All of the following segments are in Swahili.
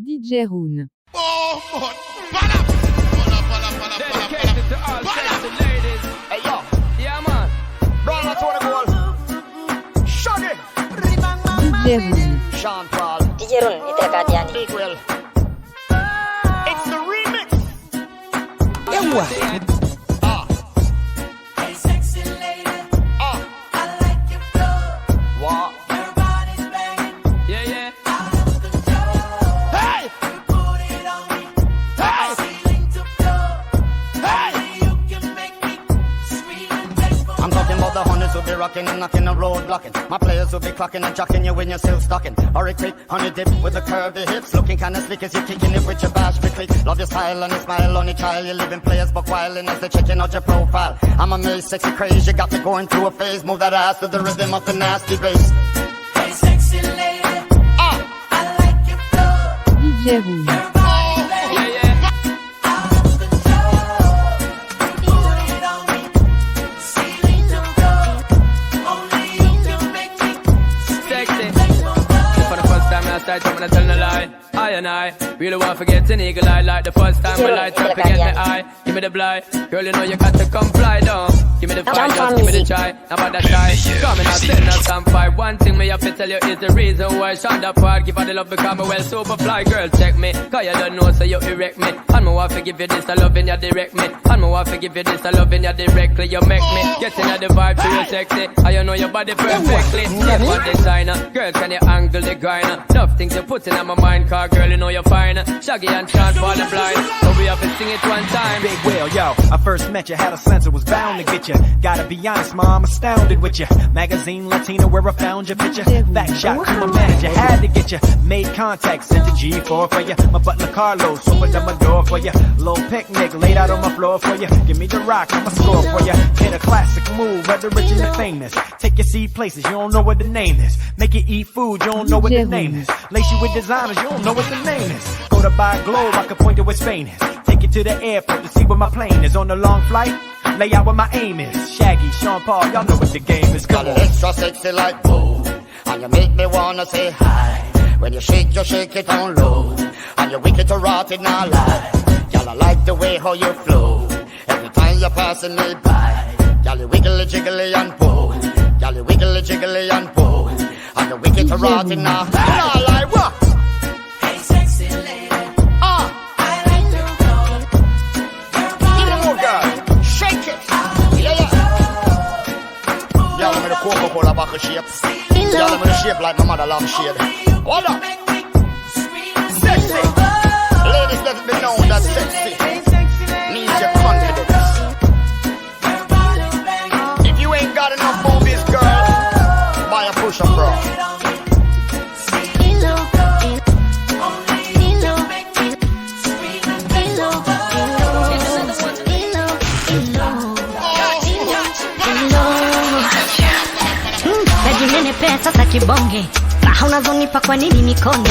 DJ Rune. Oh, man. Bala. Dedicated to all sexy ladies. Hey, yo. Yeah, man. Brown, that's what I call. Shaggy. DJ Rune. Sean Paul. DJ Rune, itakadiani. Big Will. It's the remix. Ewa. Hey, sexy lady, I like your flow. What? Your body's banging Yeah, yeah. out of control. Hey! You put it on me, Hey! ceiling to floor. Hey! Only you can make me scream and beg for I'm talking about the honeys who be rocking and knocking the road blocking. My players who be clocking and jocking you when you're still stocking. Or a quick honey dip with the curvy hips. Looking kinda slick as you kicking it with your bashful click. Love your style and your smile on your child. You living players but wildin' as they checking out your profile. I'm amazed, sexy craze. You got me going through a phase. Move that ass to the rhythm of the nasty bass. Hey, sexy lady, I like your flow. DJ Rune. Your body's banging Yeah, yeah. out of control. You put it on me, ceiling to floor. Only you can make me scream Sexy. and beg for more. For the first time I start talking, I tell no lie. I and I really want to get an eagle eye. Like the first time I light up, forget the eye. Give me the blind. Girl, you know you got to comply down. Give me the fire, just give me the try. Now about that shy. Coming out setting up some fight. One thing me have to tell you is the reason why I shot that part. Give her the love because me well super fly. Girl, check me. Cause you don't know so you erect me. And me want to give you this, I love in you direct me. And me want to give you this, I love in you directly. You make me get in the vibe to you sexy. And you know your body perfectly. Yes, what designer. Girl, can you angle the grinder? Enough things you put in my mind. Cause girl, you know you're fine. Shaggy and Sean for the blind. So we have to sing it one time. Big Will, yo, I first met you, had a sense it was bound to get you. Gotta be honest, ma, I'm astounded with you. Magazine Latina where I found your picture. Back shot to my manager, had to get you. Made contact, sent a G4 for you. My butler Carlos opened up my door for you. Little picnic laid out on my floor for you. Give me the rock, I'ma score for you. Hit a classic move, whether rich or famous. Take your seat places, you don't know what the name is. Make you eat food, you don't know what the name is. Lace you with designers, you don't know what the name is. Go to buy a globe, I can point to where Spain is. Take you to the airport to see where my plane is. On a long flight, lay out where my aim is. Shaggy, Sean Paul, y'all know what the game is. Come Got on. it extra sexy like boom. And you make me wanna say hi. When you shake it on low. And you wicked to rot it now lie. Y'all I like the way how you flow. Every time you're passing me by. Y'all you wiggly jiggly and pull. Y'all you wiggly jiggly and pull. And you wicked to rot it now. Now like what? Hey, sexy lady, I like your flow. Your Give me body's more girl. Shake it. Yeah, yeah. Y'all give me the Coca-Cola bottle shape. Y'all give me the shape like my mother love shade. Hold up. Sexy. Ladies, let it be known that sexy means your confidence. If you ain't got enough movies, girl, buy a push-up bra. Najinenepea sasa kibonge, raha unazonipa kwa nini nikonde?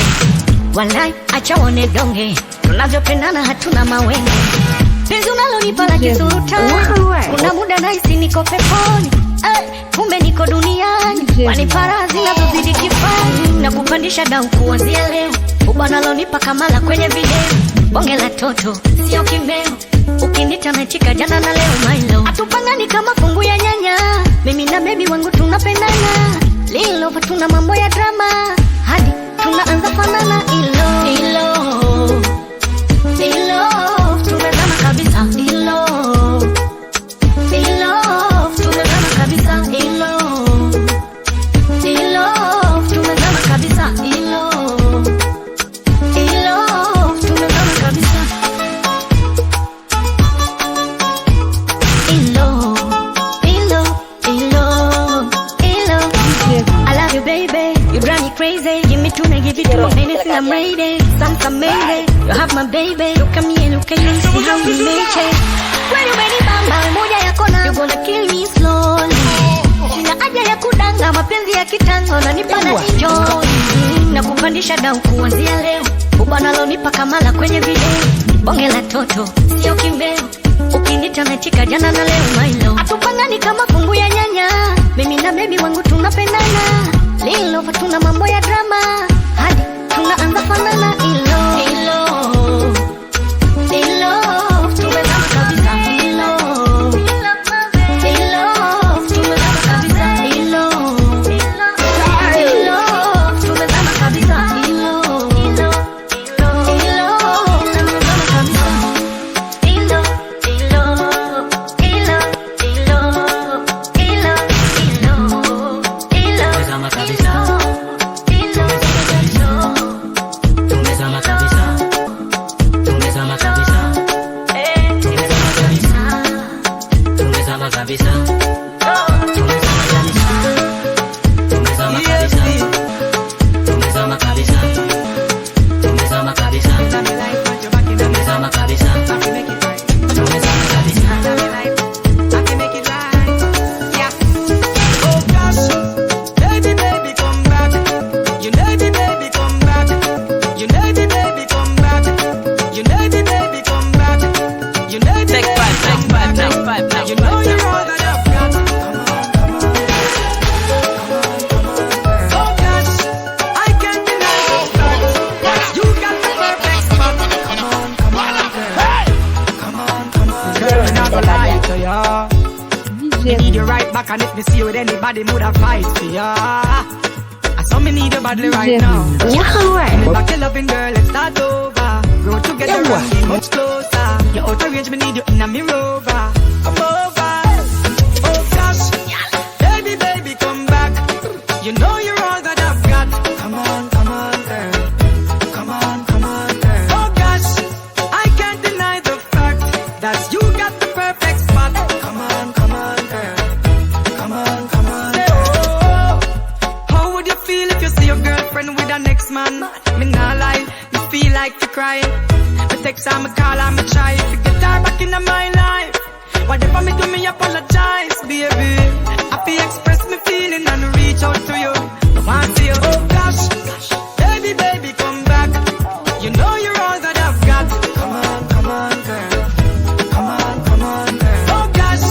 Walai, acha uone donge, tunavyopendana hatuna mawenge. Penzi unalonipa la kisurutani, kuna muda nahisi niko peponi. Kumbe niko duniani, wanipara zinazozidi kifani. Na kupandisha dau kuanzia leo, ubana lonipa kamala kwenye video. Bonge la toto, sio kimeo, ukinita naitika jana na leo mailo. Atupangani kama fungu ya nyanya, mimi na baby wangu tunapendana. Lilo tuna mambo ya drama, hadi tunaanza fanana. Ilo tumezama kabisa. Ilo tumezama kabisa. Ilo tumezama kabisa. Ilo tumezama kabisa. I love you, baby. You drive me crazy. Give me two, and give it to me. Anything I'm ready. Something maybe. You have my baby. Look at me and look at you. See how we make it. When you ready, mama, moja ya kona. You gonna kill me slowly. Sina haja ya kudanga, mapenzi ya kitango na nipa na enjoy. Na kupandisha dau kuanzia leo. Ubana lonipa kamala kwenye video. Bonge la toto, sio kimbeo. Ukinita naitika jana na leo mailo. Atupangani kama fungu ya nyanya, mimi na baby wangu tunapendana. Lilo tuna mambo ya drama, hadi tunaanza fanana. Ilo back, and if me see you with anybody, woulda fight for ya. I saw me need you badly right now. Give me back your loving, girl, let's start over. Grow together and be much closer. You're out of range, me need you in a me rover. Come over. Oh gosh, baby, baby, come back. You know you're all that I've got. Come on, girl. Come on, girl. Oh gosh, I can't deny the fact that you got the perfect spot. Come on, girl. Come on. Say, oh, how would you feel if you see your girlfriend with the next man? Me nah lie, me feel like to cry. Me text her, me call her, me try to get her back in my life. Whatever me do, me apologize, baby. I feel express me feeling and reach out to you. I want to you, oh gosh, baby, baby, come back. You know you're all that I've got. Come on, girl. Come on, girl. Oh gosh,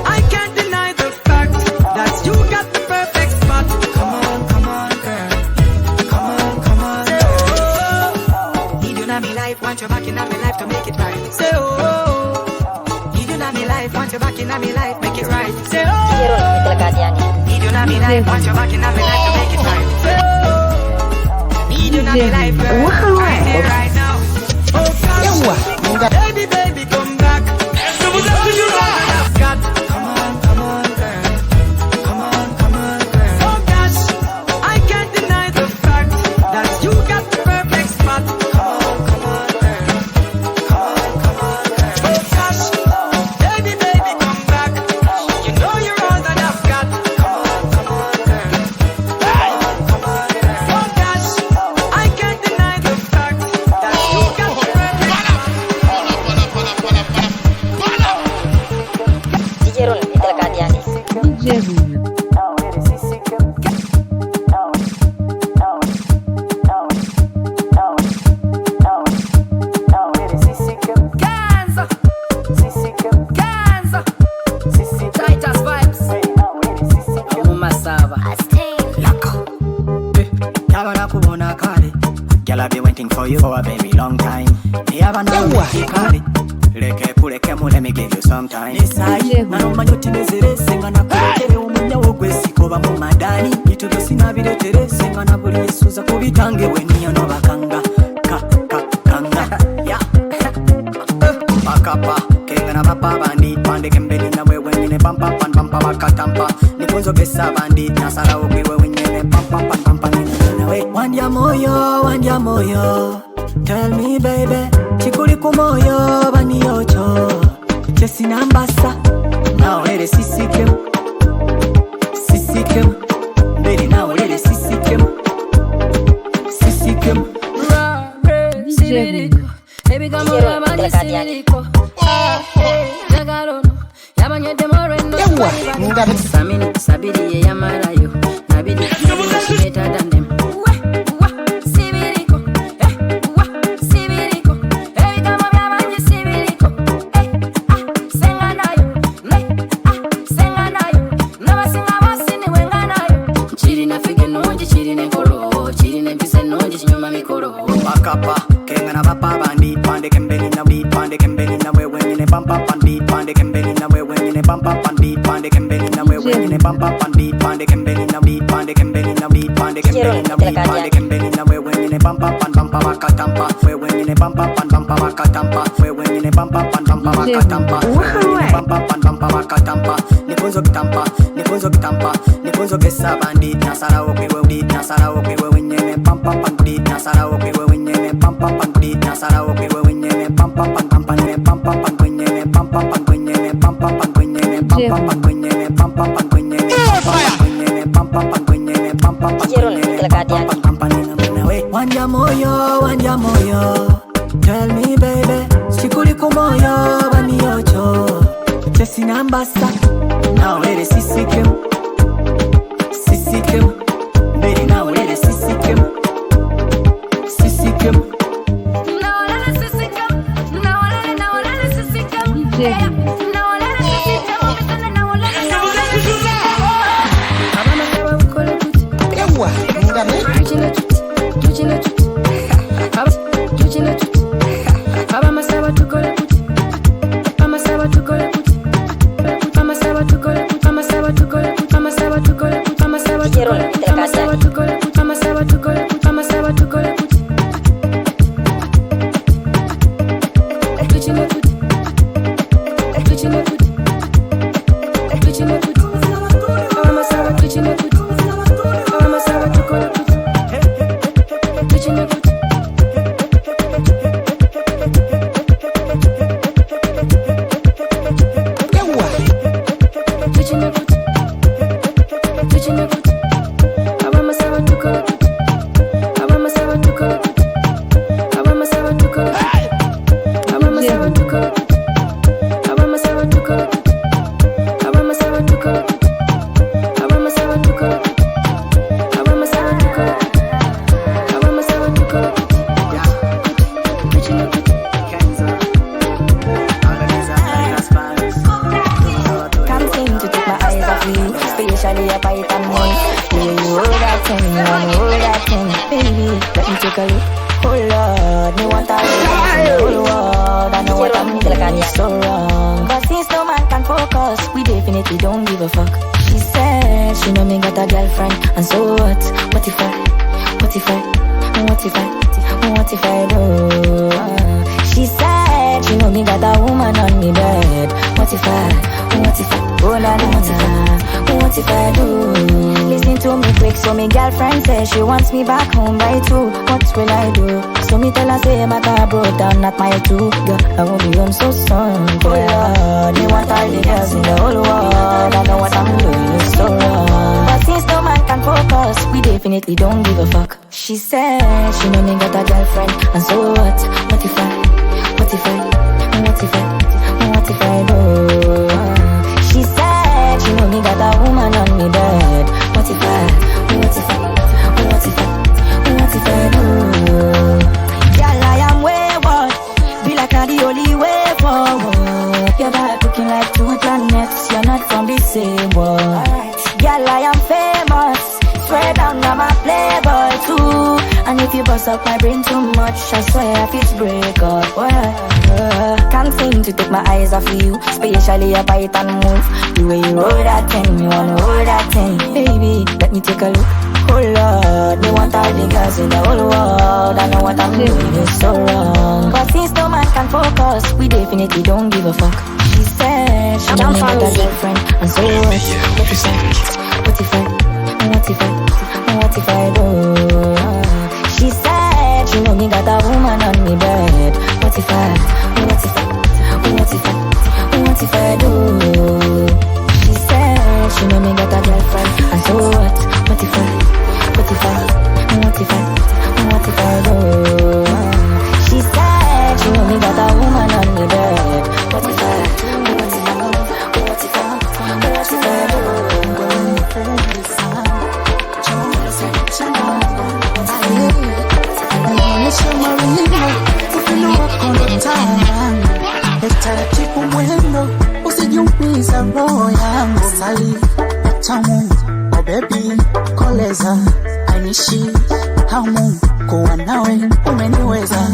I can't deny the fact that you got the perfect spot. Come on, girl. Come on. Say, oh, need you in my life, want you back in my life to make it right. Say, oh, need you in my life, want you back in my life, make it right. Say, oh, need you in my life, want you back in my life to make it right. Say, oh, need you in my life, girl, right here, right now. Oh gosh, baby, baby, come back. You know you all that I've got. Come on, girl. Come on, girl. Oh gosh, I can't deny the fact that you got the perfect spot. Come on, girl. Come on, girl. Oh gosh, baby, baby, come back. You know you're all that I've got. Come on, girl. Come on, girl. Oh gosh, I can't deny the fact that you got the perfect spot. DJ Rune. Girl, I've been waiting for you for a very long time. Me have an hour to call it. Let me give you some time. Nanomanyoti nezerese nga nakulekere omunyawo gwesikoba mu madani bitu byosina bireterese nga nabuli yesuza kubitange weniyo nobakanga kanga makapa kenga na bapa bandi pandeke mbeli na wewe nyine pampa bakatampa nikunzo besa bandi nasara okwiwe wenyine pampa nawe wandya moyo tell me baby chikuli kumoyo baniyocho Chesinambasa, now let it sisikem, baby now let it sisikem. DJ Rune. Baby come on, I'm on the silico. Nagarono, yabanye demoreno. Samini, sabiri yamarayo. Nabidi, better than them. Makapa, kenga na bapa bandi pandeke mbeli na wewe nyine pampa pandi pandeke mbeli na wewe nyine pampa pandi pandeke mbeli na wewe nyine pampa pandi pandeke mbeli na pandeke mbeli na pandeke mbeli na wewe nyine pampa bakatampa wewe nyine pampa bakatampa wewe nyine pampa bakatampa wewe pampa bakatampa nikunzo kitampa nikunzo kesa bandi nasara okwiwe nyine pampa pandi nasara okwiwe nyine pampa pandi nasara okwiwe nyine pampa nyine pampa nyine pampa nyine pampa nyine pampa nyine pampa nyine pampa wanja moyo tell me baby chikuli kumoyo baniyocho chesinambasa now let it sisikem baby now let it sisikem Aba masaba tukole kuti. Oh Lord, me want all the girls in the whole world. I know what I'm doing is so wrong, but since no man can focus, we definitely don't give a fuck. She said she know me got a girlfriend, and so what? What if I do? She said she know me got a woman on me bed. What if I, oh la la, what if I do? Listen to me quick, so me girlfriend says she wants me back home by 2. What will I do? So me tell her say my car broke down, not my 2. Yeah, I won't be home so soon. Oh Lord, me want all the girls in the whole world. I know what I'm doing is so wrong, but since no man can focus, we definitely don't give a fuck. She said she know me got a girlfriend, and so what? What if I do? She said she know me got a woman on me bed. What if I do? Girl, I am wayward, be like the only way forward. Your vibe looking like 2 planets, you're not from the same world. Girl, I am famous, swear down I'm a playboy too. And if you bust up my brain too much, I swear if it's break up. Can't seem to take my eyes off you, especially a bite and move. The way you roll that thing, me wanna hold that thing. Baby, let me take a look. Oh Lord, me want all the girls in the whole world. I know what I'm doing is so wrong, but since no man can focus, we definitely don't give a fuck. She said she don't got a girlfriend, and so what if I do? She said she know me got a woman on me bed. What if I do? She said she know me got a girlfriend, and so what? What if I do? She said she know me got a woman on me bed. What if I taratibu mwendo, usijiumiza roho yangu. Sali tamu, oh baby, koleza ainishi hamu kuwa nawe umeniweza.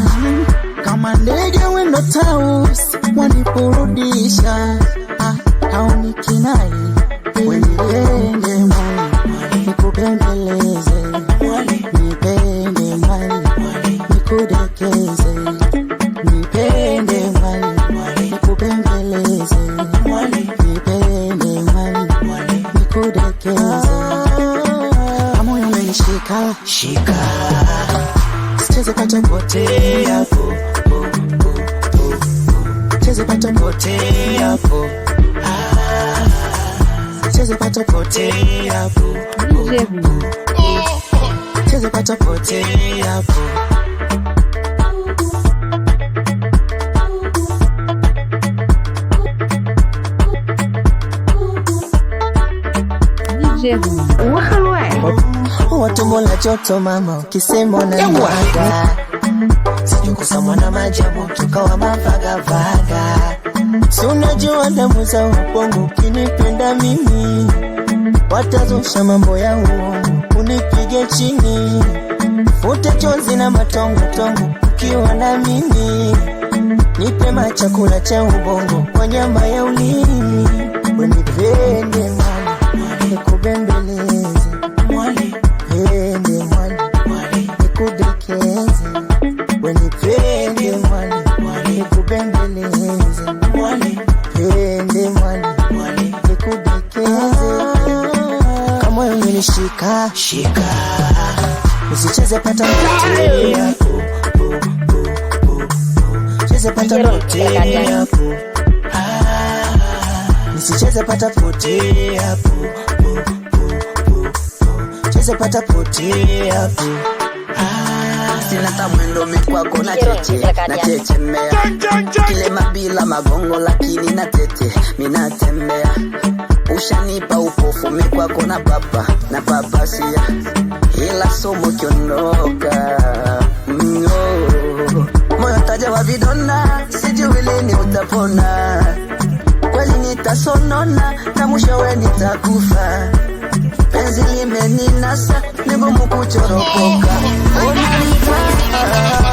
Kama ndege wendo taus waniburudisha, haunikinai wenilenge mwali nikubembeleze, nipende mwali nikudekeze, nipende mwali nikubembeleze, nipende mwali nikudekeze. Moyo umenishika shika, sicheze pata potea po, sicheze pata potea po, sicheze pata potea po, sicheze pata potea po. Watumbo la joto mama, ukisema unaniwaga, sijukusa mwana majabu tukawa mavagavaga. Si unajua damu za ubongo, ukinipenda mimi watazusha mambo ya uongo, unipige chini, fute chozi na matongo ukiwa na mimi. Nipe machakula cha ubongo kwa nyama ya ulimi, unipende mwali nikubembeleze, pende mwali nikudekeze, wenipende mwali nikubembeleze, pende mwali nikudekeze. Kama moyo umenishika shika, usicheze pata mpotea, cheze pata mpotea, nisicheze pata potea, cheze pata potea. Sina tamwendo mikwako na chechemea, kile mabila magongo lakini na tete minatembea. Ushanipa upofu mikwako na papasia, ila somo kiondoka moyo taja wa vidonda, sijui lini utapona. Kweli nitasonona na mwishowe nitakufa. Penzi limeninasa, ni ngumu kuchoropoka. Unanitaka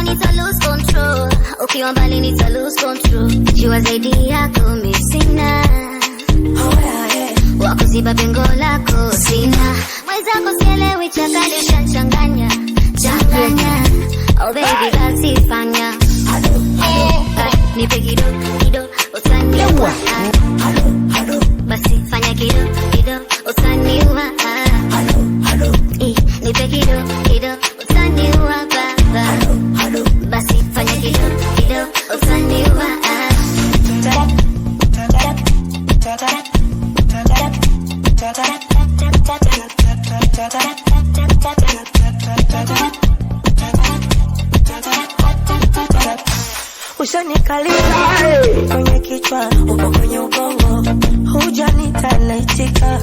nita lose control. Ukiwa mbali nita lose control. Jua zaidi yako mimi sina. Wakuziba pengo lako sina. Mwenzako sielewi chakali changanya. Oh baby basi fanya. Nipe kido utaniua. Basi fanya kido utaniua. Nipe kido utaniua baba. Basi fanya kido utaniua. Ushanikalia kwenye kichwa, uko kwenye ubongo, hujanita naitika,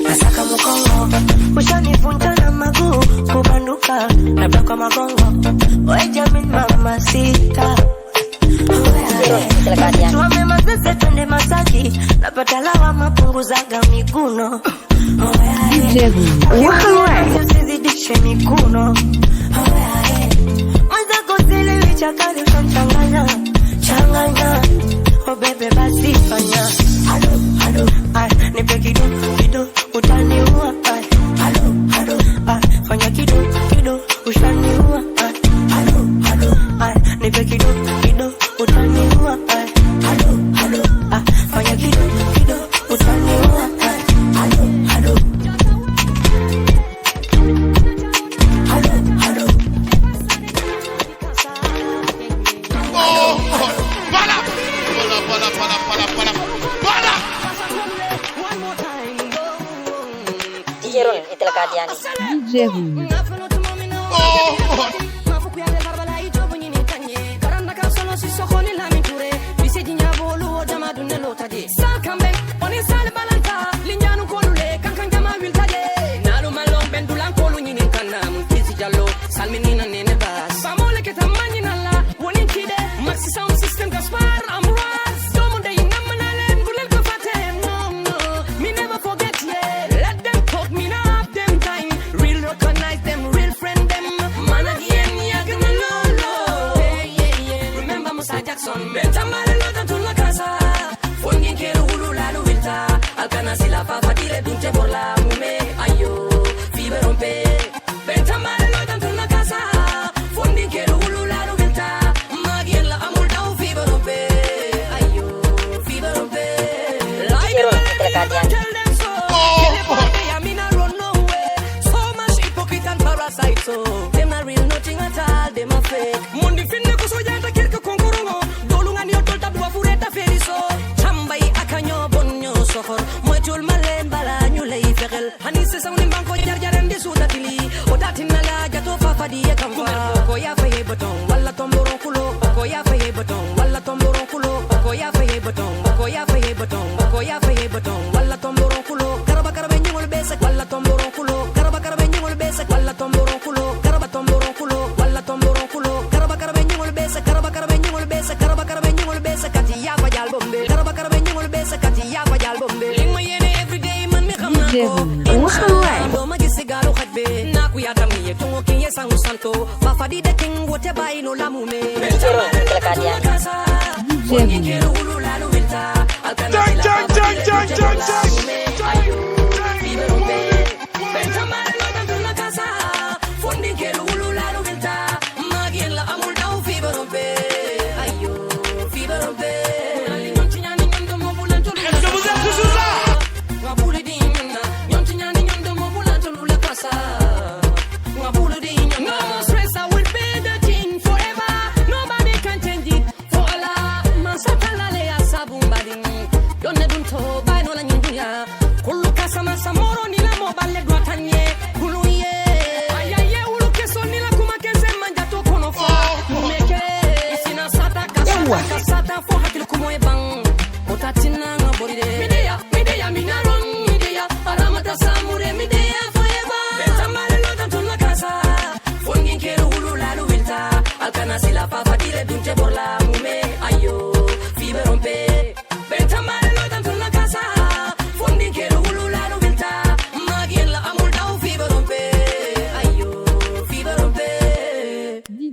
nasaka mkongo, ushanivunja na maguu, kubanduka, labda kwa magongo, weja min mama sita. Tuame mazese twende Masaki, napata lawa mapunguzaga miguno. Usizidishe miguno. Chakali changanya, oh baby basi fanya. Nipe kido utaniua. Fanya kido utaniua. Nipe kido utaniua. Fanya kido utaniua. DJ Rune.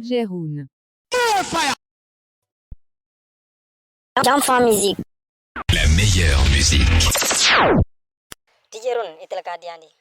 DJ Roon. Jump for music. La meilleure musique. DJ Roon, itulah keadaan dia.